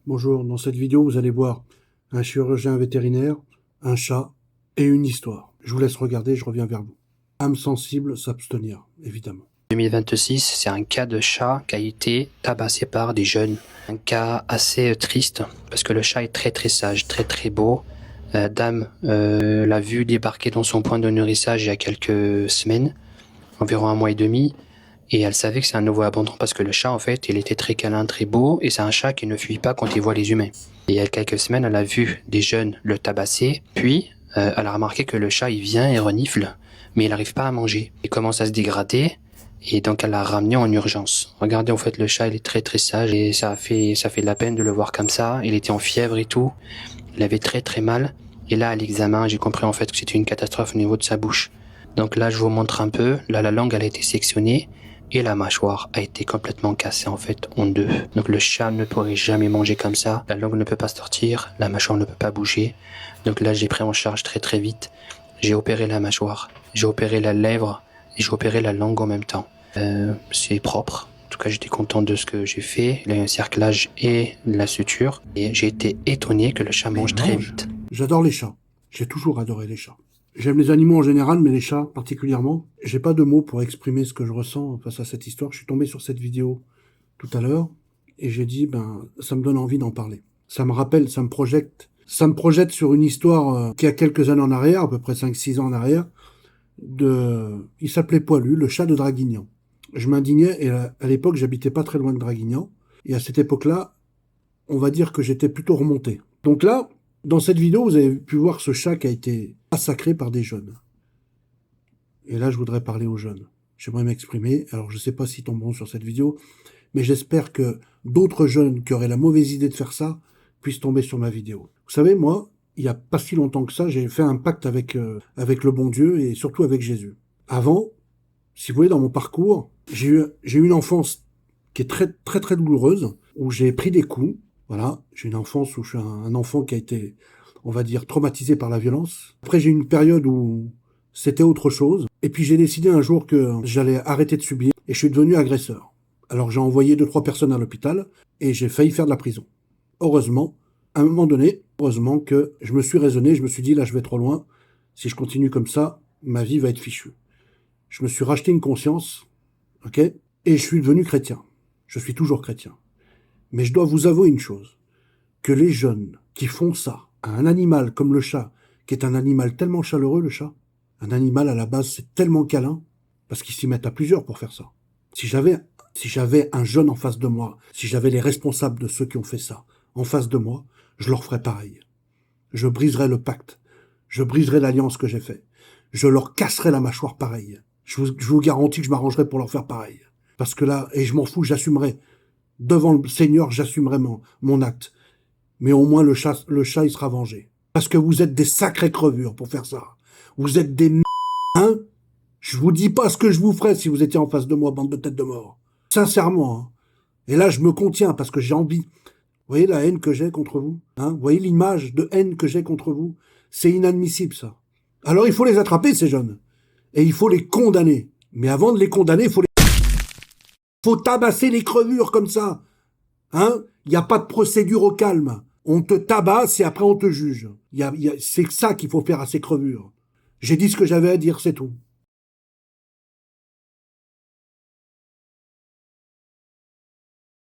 Bonjour, dans cette vidéo, vous allez voir un chirurgien vétérinaire, un chat et une histoire. Je vous laisse regarder, je reviens vers vous. Âme sensible, s'abstenir, évidemment. 2026, c'est un cas de chat qui a été tabassé par des jeunes. Un cas assez triste, parce que le chat est très sage, très beau. Dame l'a vu débarquer dans son point de nourrissage il y a quelques semaines, environ 1 mois et demi, et elle savait que c'est un nouveau abandon parce que le chat, en fait, il était très câlin, très beau, et c'est un chat qui ne fuit pas quand il voit les humains. Et il y a quelques semaines, elle a vu des jeunes le tabasser, puis elle a remarqué que le chat, il vient et renifle, mais il n'arrive pas à manger. Il commence à se dégrader, et donc elle l'a ramené en urgence. Regardez, en fait, le chat, il est très sage, et ça fait de la peine de le voir comme ça. Il était en fièvre et tout, il avait très mal, et là, à l'examen, j'ai compris en fait que c'était une catastrophe au niveau de sa bouche. Donc là, je vous montre un peu. Là, la langue, elle a été sectionnée et la mâchoire a été complètement cassée en fait en deux. Donc le chat ne pourrait jamais manger comme ça. La langue ne peut pas sortir, la mâchoire ne peut pas bouger. Donc là, j'ai pris en charge très vite. J'ai opéré la mâchoire, j'ai opéré la lèvre et j'ai opéré la langue en même temps. C'est propre. En tout cas, j'étais content de ce que j'ai fait. Il y a eu un cerclage et la suture. Et j'ai été étonné que le chat mange très vite. J'adore les chats. J'ai toujours adoré les chats. J'aime les animaux en général, mais les chats particulièrement. J'ai pas de mots pour exprimer ce que je ressens face à cette histoire. Je suis tombé sur cette vidéo tout à l'heure et j'ai dit, ça me donne envie d'en parler. Ça me rappelle, ça me projette. Ça me projette sur une histoire qui a quelques années en arrière, à peu près 5-6 ans en arrière, il s'appelait Poilu, le chat de Draguignan. Je m'indignais, et à l'époque, j'habitais pas très loin de Draguignan. Et à cette époque-là, on va dire que j'étais plutôt remonté. Donc là, dans cette vidéo, vous avez pu voir ce chat qui a été massacré par des jeunes. Et là, je voudrais parler aux jeunes. J'aimerais m'exprimer. Alors, je sais pas s'ils tomberont sur cette vidéo, mais j'espère que d'autres jeunes qui auraient la mauvaise idée de faire ça puissent tomber sur ma vidéo. Vous savez, moi, il y a pas si longtemps que ça, j'ai fait un pacte avec le bon Dieu et surtout avec Jésus. Avant, si vous voulez, dans mon parcours, j'ai eu une enfance qui est très douloureuse, où j'ai pris des coups. Voilà, j'ai une enfance où je suis un enfant qui a été, on va dire, traumatisé par la violence. Après, j'ai eu une période où c'était autre chose. Et puis j'ai décidé un jour que j'allais arrêter de subir et je suis devenu agresseur. Alors j'ai envoyé 2-3 personnes à l'hôpital et j'ai failli faire de la prison. Heureusement, à un moment donné, heureusement que je me suis raisonné, je me suis dit là je vais trop loin. Si je continue comme ça, ma vie va être fichue. Je me suis racheté une conscience, ok, et je suis devenu chrétien. Je suis toujours chrétien. Mais je dois vous avouer une chose, que les jeunes qui font ça à un animal comme le chat, qui est un animal tellement chaleureux, le chat, un animal à la base c'est tellement câlin, parce qu'ils s'y mettent à plusieurs pour faire ça. Si j'avais un jeune en face de moi, si j'avais les responsables de ceux qui ont fait ça en face de moi, je leur ferais pareil. Je briserais le pacte. Je briserais l'alliance que j'ai faite. Je leur casserais la mâchoire pareil. Je vous garantis que je m'arrangerai pour leur faire pareil. Parce que là, et je m'en fous, j'assumerai. Devant le Seigneur, j'assumerai mon acte. Mais au moins, le chat, il sera vengé. Parce que vous êtes des sacrées crevures pour faire ça. Vous êtes des hein. Je vous dis pas ce que je vous ferais si vous étiez en face de moi, bande de têtes de mort. Sincèrement, hein. Et là, je me contiens parce que j'ai envie. Vous voyez la haine que j'ai contre vous, hein? Vous voyez l'image de haine que j'ai contre vous? C'est inadmissible, ça. Alors, il faut les attraper, ces jeunes. Et il faut les condamner. Mais avant de les condamner, faut tabasser les crevures comme ça. Hein? Il n'y a pas de procédure au calme. On te tabasse et après on te juge. C'est ça qu'il faut faire à ces crevures. J'ai dit ce que j'avais à dire, c'est tout.